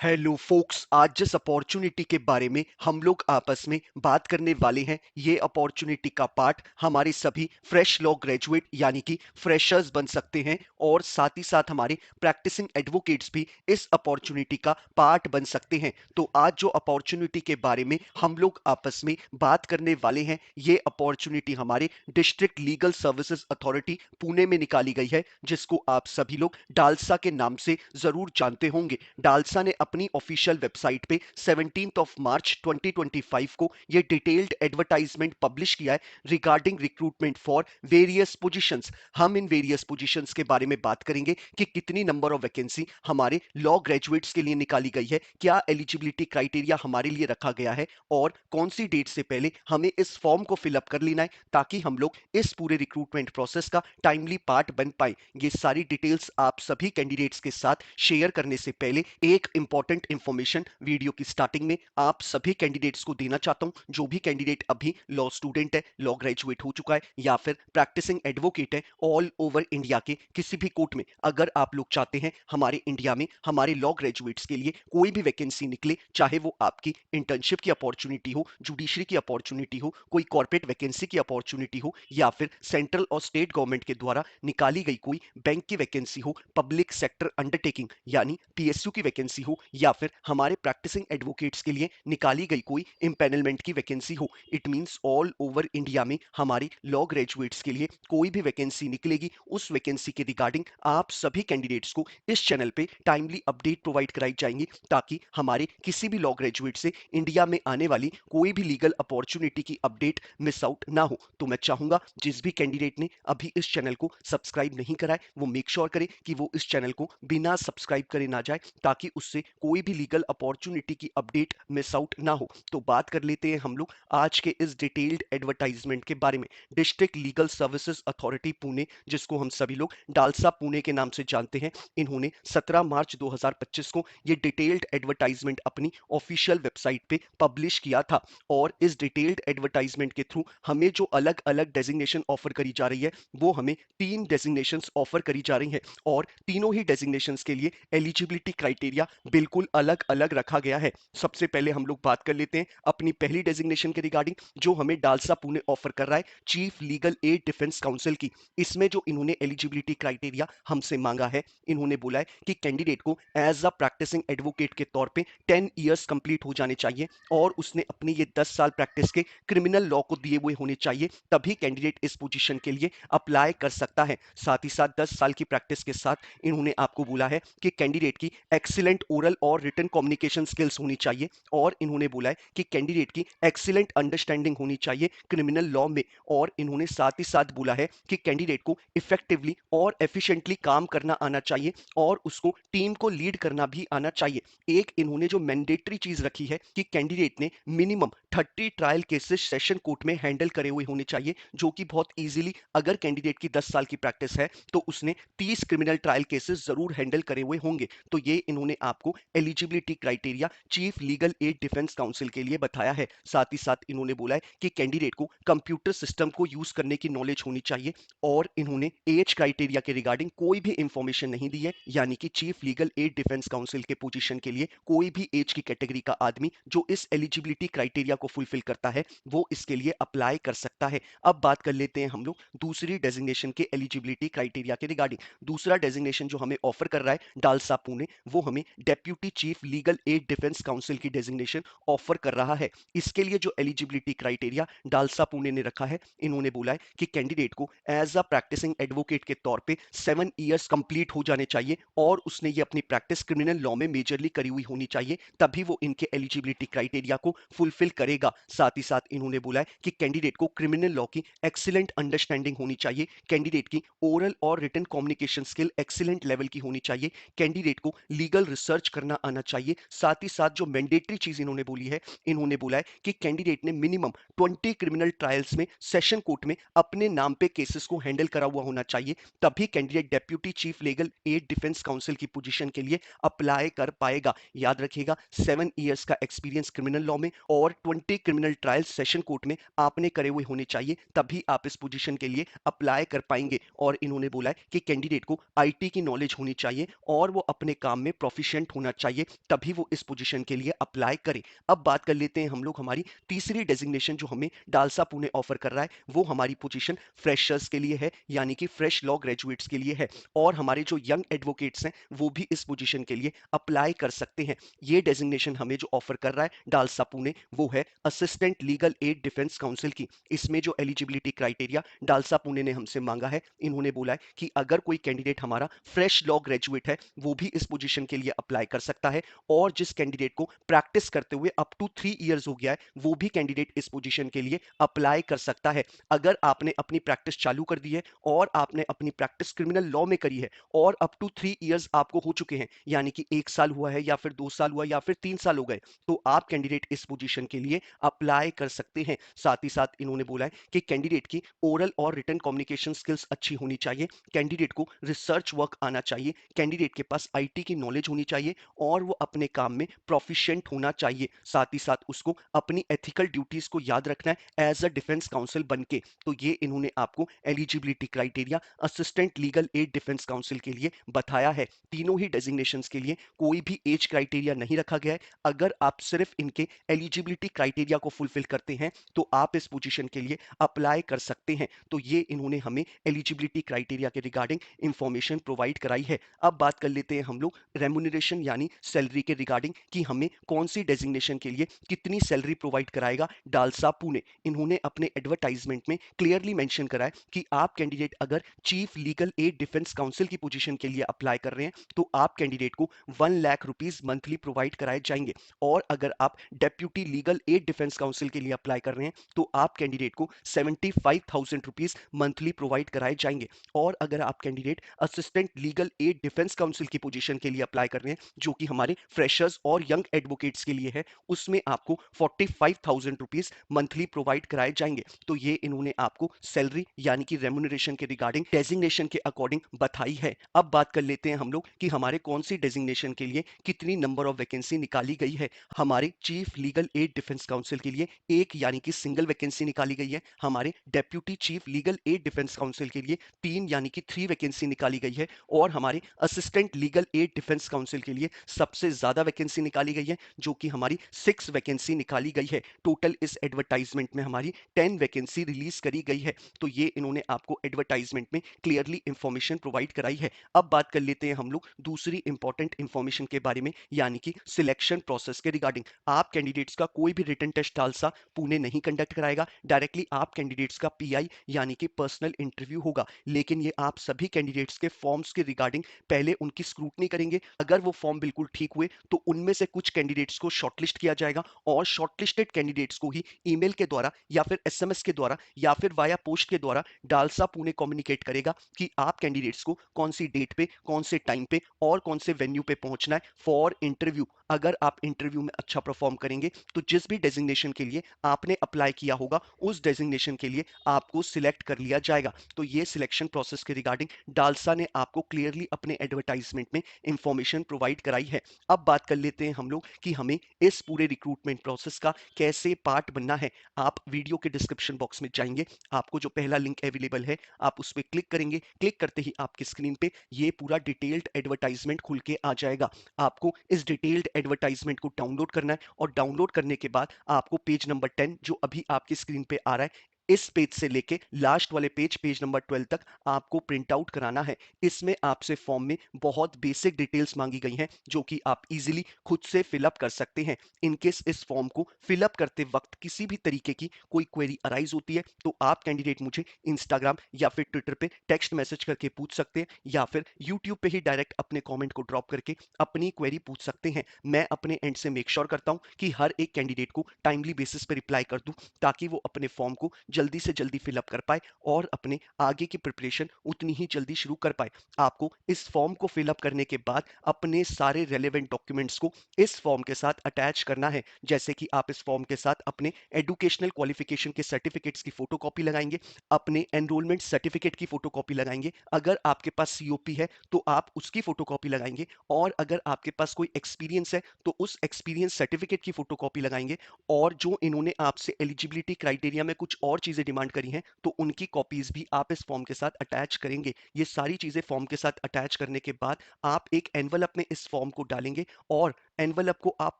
Hello focus, आज जिस opportunity के बारे में हम लोग आपस में बात करने वाले हैं, ये अपॉर्चुनिटी का पार्ट हमारे सभी फ्रेश लॉ ग्रेजुएट यानी कि फ्रेशर्स बन सकते हैं और साथ ही साथ हमारे प्रैक्टिसिंग एडवोकेट्स भी इस अपॉर्चुनिटी का पार्ट बन सकते हैं। तो आज जो अपॉर्चुनिटी के बारे में हम लोग आपस में बात करने वाले हैं, ये अपॉर्चुनिटी हमारे district legal services authority Pune में निकाली गई है, जिसको आप सभी लोग डालसा के नाम से जरूर जानते होंगे। डालसा ने अपनी ऑफिशियल वेबसाइट पे 17 ऑफ मार्च 2025 को ये डिटेल्ड एडवर्टाइजमेंट पब्लिश किया है regarding recruitment for various positions. हम इन वेरियस पोजीशंस के बारे में बात करेंगे कि कितनी नंबर ऑफ वैकेंसी हमारे लॉ ग्रेजुएट्स के लिए निकाली गई है, क्या एलिजिबिलिटी क्राइटेरिया हमारे लिए रखा गया है और कौन सी डेट से पहले हमें इस फॉर्म को फिलअप कर लेना है ताकि हम लोग इस पूरे रिक्रूटमेंट प्रोसेस का टाइमली पार्ट बन पाए। ये सारी डिटेल्स आप सभी कैंडिडेट्स के साथ शेयर करने से पहले एक इंपॉर्टेंट इंफॉर्मेशन वीडियो की स्टार्टिंग में आप सभी कैंडिडेट्स को देना चाहता हूं। जो भी कैंडिडेट अभी लॉ स्टूडेंट है, लॉ ग्रेजुएट हो चुका है या फिर प्रैक्टिसिंग एडवोकेट है, ऑल ओवर इंडिया के किसी भी कोर्ट में अगर आप लोग चाहते हैं हमारे इंडिया में हमारे लॉ ग्रेजुएट्स के लिए कोई भी वैकेंसी निकले, चाहे वो आपकी इंटर्नशिप की अपॉर्चुनिटी हो, जुडिशरी की अपॉर्चुनिटी हो, कोई कॉर्पोरेट वैकेंसी की अपॉर्चुनिटी हो या फिर सेंट्रल और स्टेट गवर्नमेंट के द्वारा निकाली गई कोई बैंक की वैकेंसी हो, पब्लिक सेक्टर अंडरटेकिंग यानी पीएसयू की वैकेंसी हो या फिर हमारे प्रैक्टिसिंग एडवोकेट्स के लिए निकाली गई कोई इम्पेनलमेंट की वैकेंसी हो, it means all over India में हमारे लॉ ग्रेजुएट्स के लिए कोई भी वैकेंसी निकलेगी, उस वैकेंसी के रिगार्डिंग आप सभी कैंडिडेट्स को इस चैनल पे टाइमली अपडेट प्रोवाइड कराई जाएंगी ताकि हमारे किसी भी लॉ ग्रेजुएट से इंडिया में आने वाली कोई भी लीगल अपॉर्चुनिटी की अपडेट मिस आउट ना हो। तो मैं चाहूंगा जिस भी कैंडिडेट ने अभी इस चैनल को सब्सक्राइब नहीं करा है वो मेक श्योर करे कि वो इस चैनल को बिना सब्सक्राइब करे ना जाए ताकि उससे कोई भी लीगल अपॉर्चुनिटी की अपडेट मिस आउट ना हो। तो बात कर लेते हैं हम लोग आज के इस डिटेल्ड एडवर्टाइजमेंट के बारे में। District legal services authority Pune, जिसको हम सभी लोग डालसा पुणे के नाम से जानते हैं, इन्होंने 17 मार्च 2025 को ये डिटेल्ड एडवर्टाइजमेंट अपनी ऑफिशियल वेबसाइट पे पब्लिश किया था और इस डिटेल्ड एडवर्टाइजमेंट के थ्रू हमें जो अलग अलग डेजिग्नेशन ऑफर करी जा रही है वो हमें 3 डेजिग्नेशंस ऑफर करी जा रही हैं और तीनों ही डेजिग्नेशंस के लिए एलिजिबिलिटी क्राइटेरिया बिल्कुल अलग अलग रखा गया है। सबसे पहले हम लोग बात कर लेते हैं अपनी पहली डेजिग्नेशन के रिगार्डिंग जो हमें डालसा पुणे ऑफर कर रहा है, chief legal aid defence council की। इसमें जो इन्होंने एलिजिबिलिटी क्राइटेरिया हमसे मांगा है, इन्होंने बोला है कि कैंडिडेट को एज अ प्रैक्टिसिंग एडवोकेट के तौर पे 10 इयर्स कंप्लीट हो जाने चाहिए और उसने अपनी ये 10 साल प्रैक्टिस के क्रिमिनल लॉ को दिए हुए होने चाहिए, तभी कैंडिडेट इस पोजीशन के लिए अप्लाई कर सकता है। साथ ही साथ 10 साल की प्रैक्टिस के साथ इन्होंने आपको बोला है कि कैंडिडेट की एक्सीलेंट ओरल और रिटन कम्युनिकेशन स्किल्स होनी चाहिए और इन्होंने बोला है कि कैंडिडेट की एक्सीलेंट अंडरस्टैंडिंग होनी चाहिए क्रिमिनल लॉ में और इन्होंने साथ ही साथ बोला है कि कैंडिडेट को इफेक्टिवली और एफिशिएंटली काम करना आना चाहिए और उसको टीम को लीड करना भी आना चाहिए। एक इन्होंने जो मैंडेटरी चीज रखी है कि कैंडिडेट ने minimum 30 trial cases session court में हैंडल करे हुए होने चाहिए, जो कि बहुत इजीली अगर कैंडिडेट की 10 साल की प्रैक्टिस है तो उसने 30 क्रिमिनल ट्रायल केसेस जरूर हैंडल करे हुए होंगे। तो ये इन्होंने आपको eligibility criteria chief legal aid defence council के लिए बताया है। साथ ही साथ इन्होंने बोला है कि कैंडिडेट को कंप्यूटर सिस्टम को यूज करने की नॉलेज होनी चाहिए और इन्होंने एज क्राइटेरिया के रिगार्डिंग कोई भी इंफॉर्मेशन नहीं दी है, यानी कि chief legal aid defence council के पोजीशन के लिए कोई भी एज की कैटेगरी का आदमी जो इस एलिजिबिलिटी क्राइटेरिया को फुलफिल करता है वो इसके लिए अप्लाई कर सकता है। अब बात कर लेते हैं हम लोग दूसरी डेजिग्नेशन के एलिजिबिलिटी क्राइटेरिया के रिगार्डिंग। दूसरा डेजिग्नेशन जो हमें ऑफर कर रहा है डालसा पुणे, वो हमें deputy chief legal aid defence council की डेजिग्नेशन ऑफर कर रहा है। इसके लिए जो एलिजिबिलिटी क्राइटेरिया डालसा पुणे ने रखा है, इन्होंने बोला है कि कैंडिडेट को एज अ प्रैक्टिसिंग एडवोकेट के तौर पे 7 इयर्स कंप्लीट हो जाने चाहिए और उसने ये अपनी प्रैक्टिस क्रिमिनल लॉ में मेजरली करी हुई होनी चाहिए, तभी वो इनके एलिजिबिलिटी क्राइटेरिया को फुलफिल करेगा। साथ ही साथ इन्होंने बोला है कि कैंडिडेट को क्रिमिनल लॉ की एक्सीलेंट अंडरस्टैंडिंग होनी चाहिए, कैंडिडेट की ओरल और written communication skill excellent level की होनी चाहिए, कैंडिडेट को लीगल रिसर्च करना आना चाहिए। साथ ही साथ जो मैंडेटरी चीज इन्होंने बोली है, इन्होंने बोला है कि कैंडिडेट ने मिनिमम 20 क्रिमिनल ट्रायल्स में सेशन कोर्ट में अपने नाम पे केसेस को हैंडल करा हुआ होना चाहिए, तभी candidate deputy chief legal aid defence council की पोजीशन के लिए अप्लाई कर पाएगा। याद रखिएगा 7 इयर्स का एक्सपीरियंस क्रिमिनल लॉ में और 20 क्रिमिनल ट्रायल सेशन कोर्ट में आपने करे हुए होने चाहिए, तभी आप इस पोजीशन के लिए अप्लाई कर पाएंगे। और इन्होंने बोला है कि कैंडिडेट को आईटी की नॉलेज होनी चाहिए और वो अपने काम में प्रोफिशिएंट होना चाहिए, तभी वो इस पोजीशन के लिए अप्लाई करे। अब बात कर लेते हैं हम लोग हमारी तीसरी डेजिग्नेशन जो हमें डालसा पुणे ऑफर कर रहा है, वो हमारी पोजीशन फ्रेशर्स के लिए है, यानी कि फ्रेश लॉ ग्रेजुएट्स के लिए है। और हमारे जो यंग एडवोकेट्स हैं वो भी इस पोजीशन के लिए अप्लाई कर सकते हैं। ये डेजिग्नेशन हमें जो ऑफर कर रहा है डालसा पुणे, वो है assistant legal aid defence council की। इसमें जो एलिजिबिलिटी क्राइटेरिया डालसा पुणे ने हमसे मांगा है, इन्होंने बोला है कि अगर कोई कैंडिडेट हमारा फ्रेश लॉ ग्रेजुएट है वो भी इस पोजीशन के लिए अप्लाई कर सकता है, और जिस कैंडिडेट को प्रैक्टिस करते हुए अप टू 3 इयर्स हो गया है वो भी कैंडिडेट इस पोजीशन के लिए अप्लाई कर सकता है। अगर आपने अपनी प्रैक्टिस चालू कर दी है और आपने अपनी प्रैक्टिस क्रिमिनल लॉ में करी है और अप टू 3 इयर्स आपको हो चुके हैं, यानी कि 1 साल हुआ है या फिर 2 साल हुआ या फिर 3 साल हो गए, तो आप कैंडिडेट इस पोजीशन के लिए अप्लाई कर सकते हैं। साथ ही साथ इन्होंने बोला है कि कैंडिडेट की ओरल और रिटन कम्युनिकेशन स्किल्स अच्छी होनी चाहिए, कैंडिडेट को रिसर्च वर्क आना चाहिए, कैंडिडेट के पास आईटी की नॉलेज होनी चाहिए और वो अपने काम में प्रोफिशिएंट होना चाहिए। साथ ही साथ उसको अपनी एथिकल ड्यूटीज को याद रखना है एज अ डिफेंस काउंसिल बन के। तो ये इन्होंने आपको eligibility criteria assistant legal aid defence council के लिए बताया है। तीनों ही डेजिग्नेशंस के लिए कोई भी एज क्राइटेरिया नहीं रखा गया है। अगर आप सिर्फ इनके एलिजिबिलिटी क्राइटेरिया को फुलफिल करते हैं तो आप इस पोजीशन के लिए अप्लाई कर सकते हैं। तो ये इन्होंने हमें एलिजिबिलिटी क्राइटेरिया के रिगार्डिंग इंफॉर्मेशन प्रोवाइड कराई है। अब बात कर लेते हैं हम लोग रेमुनरेशन यानी सैलरी के रिगार्डिंग कि हमें कौन सी डेजिग्नेशन के लिए कितनी सैलरी प्रोवाइड कराएगा डालसा पुणे। इन्होंने अपने एडवर्टाइजमेंट में क्लियरली मेंशन करा है कि आप कैंडिडेट अगर chief legal aid defence council की पोजीशन के लिए अप्लाई कर रहे हैं तो आप कैंडिडेट को 1 लाख रुपीज मंथली प्रोवाइड कराए जाएंगे, और अगर आप deputy legal aid defence council के लिए अप्लाई कर रहे हैं तो आप कैंडिडेट को 75,000 रुपीज मंथली प्रोवाइड कराए जाएंगे, और अगर आप candidate assistant legal aid defence council की पोजीशन के लिए अप्लाई कर रहे हैं जो कि हमारे फ्रेशर्स और यंग एडवोकेट्स के लिए है, उसमें आपको 45,000 रुपीज मंथली प्रोवाइड कराए जाएंगे। तो ये इन्होंने आपको सैलरी यानी कि रेमुनरेशन के रिगार्डिंग डेजिग्नेशन के अकॉर्डिंग बताई है। अब बात कर लेते हैं हम लोग कि हमारे कौन सी डेजिग्नेशन के लिए कितनी नंबर ऑफ वैकेंसी निकाली गई है। हमारे chief legal aid defence council के लिए एक यानी कि सिंगल वैकेंसी निकाली गई है। हमारे deputy chief legal aid defence council के लिए 3 यानी कि 3 वैकेंसी निकाली गई है, और हमारे assistant legal aid defence council के लिए सबसे ज्यादा वैकेंसी निकाली गई है जो कि हमारी 6 वैकेंसी निकाली गई है। टोटल इस एडवर्टाइजमेंट में हमारी 10 वैकेंसी रिलीज करी गई है। तो ये इन्होंने आपको एडवर्टाइजमेंट में क्लियरली इंफॉर्मेशन प्रोवाइड कराई है। अब बात कर लेते हैं हम लोग दूसरी इंपॉर्टेंट इंफॉर्मेशन के बारे में, यानी कि सिलेक्शन प्रोसेस के रिगार्डिंग। आप कैंडिडेट्स का कोई भी रिटन टेस्ट डालसा पुणे नहीं कंडक्ट कराएगा, डायरेक्टली आप कैंडिडेट्स का पीआई यानी कि पर्सनल इंटरव्यू होगा। लेकिन ये आप सभी कैंडिडेट्स के फॉर्म्स के रिगार्डिंग पहले उनकी स्क्रूटनी करेंगे। अगर वो फॉर्म बिल्कुल ठीक हुए तो उनमें से कुछ कैंडिडेट्स को शॉर्टलिस्ट किया जाएगा, और शॉर्टलिस्टेड कैंडिडेट्स को ही ईमेल के द्वारा या फिर एसएमएस के द्वारा या फिर वाया पोस्ट के द्वारा डालसा पुणे कम्युनिकेट करेगा कि आप कैंडिडेट्स को कौन सी डेट पे, कौन से टाइम पे और कौन से वेन्यू पे पहुंचना है फॉर इंटरव्यू। अगर आप इंटरव्यू में अच्छा परफॉर्म करेंगे तो जिस भी डेजिग्नेशन के लिए आपने अप्लाई किया होगा उस डेजिग्नेशन के लिए आपको सिलेक्ट कर लिया जाएगा। तो ये सिलेक्शन प्रोसेस के रिगार्डिंग डालसा ने आपको क्लियरली अपने एडवर्टाइजमेंट में इंफॉर्मेशन प्रोवाइड कराई है। अब बात कर लेते हैं हम लोग कि हमें इस पूरे रिक्रूटमेंट प्रोसेस का कैसे पार्ट बनना है। आप वीडियो के डिस्क्रिप्शन बॉक्स में जाएंगे, आपको जो पहला लिंक अवेलेबल है आप उस पर क्लिक करेंगे। क्लिक करते ही आपकी स्क्रीन पे ये पूरा डिटेल्ड एडवर्टाइजमेंट खुल के आ जाएगा। आपको इस डिटेल्ड एडवर्टाइजमेंट को डाउनलोड करना है, और डाउनलोड करने के बाद आपको पेज नंबर 10 जो अभी आपकी स्क्रीन पे आ रहा है, इस पेज से लेके लास्ट वाले पेज, पेज नंबर 12 तक आपको प्रिंट आउट कराना है। इसमें आपसे फॉर्म में बहुत बेसिक डिटेल्स मांगी गई हैं जो कि आप इजीली खुद से फिलअप कर सकते हैं। इनकेस इस फॉर्म को फिलअप करते वक्त किसी भी तरीके की कोई क्वेरी अराइज होती है तो आप कैंडिडेट मुझे इंस्टाग्राम या फिर ट्विटर पे टेक्स्ट मैसेज करके पूछ सकते हैं, या फिर यूट्यूब पे ही डायरेक्ट अपने कमेंट को ड्रॉप करके अपनी क्वेरी पूछ सकते हैं। मैं अपने एंड से मेक श्योर करता हूं कि हर एक कैंडिडेट को टाइमली बेसिस पे रिप्लाई कर दूं, ताकि वो अपने फॉर्म को जल्दी से जल्दी फिलअप कर पाए और अपने आगे की प्रिपरेशन उतनी ही जल्दी शुरू कर पाए। आपको इस फॉर्म को फिलअप करने के बाद अपने सारे रेलेवेंट डॉक्यूमेंट्स को इस फॉर्म के साथ अटैच करना है। जैसे कि आप इस फॉर्म के साथ अपने एजुकेशनल क्वालिफिकेशन के सर्टिफिकेट्स की फोटोकॉपी लगाएंगे, अपने एनरोलमेंट सर्टिफिकेट की फोटोकॉपी लगाएंगे, अगर आपके पास सीओपी है तो आप उसकी फोटोकॉपी लगाएंगे, और अगर आपके पास कोई एक्सपीरियंस है तो उस एक्सपीरियंस सर्टिफिकेट की फोटोकॉपी लगाएंगे। और जो इन्होंने आपसे एलिजिबिलिटी क्राइटेरिया में कुछ और चीज़ें डिमांड करी हैं, तो उनकी कॉपीज़ भी आप इस फॉर्म के साथ अटैच करेंगे। ये सारी चीज़ें फॉर्म के साथ अटैच करने के बाद आप एक एनवेलप में इस फॉर्म को डालेंगे और एनवेलप को आप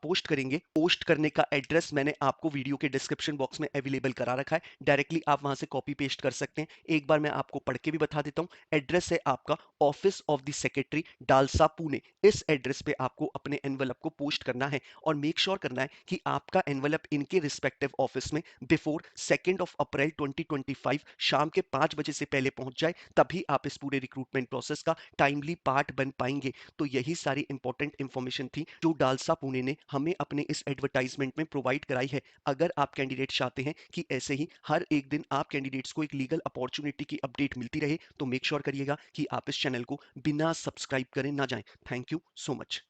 पोस्ट करेंगे। पोस्ट करने का एड्रेस मैंने आपको वीडियो के डिस्क्रिप्शन बॉक्स में अवेलेबल करा रखा है। डायरेक्टली आप वहां से कॉपी पेस्ट कर सकते हैं। एक बार मैं आपको पढ़ के भी बता देता हूँ। एड्रेस है आपका office of the secretary, DALSA, Pune. इस एड्रेस पे आपको अपने एनवेलप को पोस्ट करना है और मेक श्योर करना है कि आपका एनवेलप इनके रिस्पेक्टिव ऑफिस में बिफोर 2 अप्रैल 2025 शाम के 5 बजे से पहले पहुंच जाए। तभी आप इस पूरे रिक्रूटमेंट प्रोसेस का टाइमली पार्ट बन पाएंगे। तो यही सारी इंपॉर्टेंट इंफॉर्मेशन थी जो डालसा पुणे ने हमें अपने इस एडवर्टाइजमेंट में प्रोवाइड कराई है। अगर आप कैंडिडेट चाहते हैं कि ऐसे ही हर एक दिन आप कैंडिडेट्स को एक लीगल अपॉर्चुनिटी की अपडेट मिलती रहे, तो मेक श्योर करिएगा कि आप इस चैनल को बिना सब्सक्राइब करे ना जाएं। Thank you so much.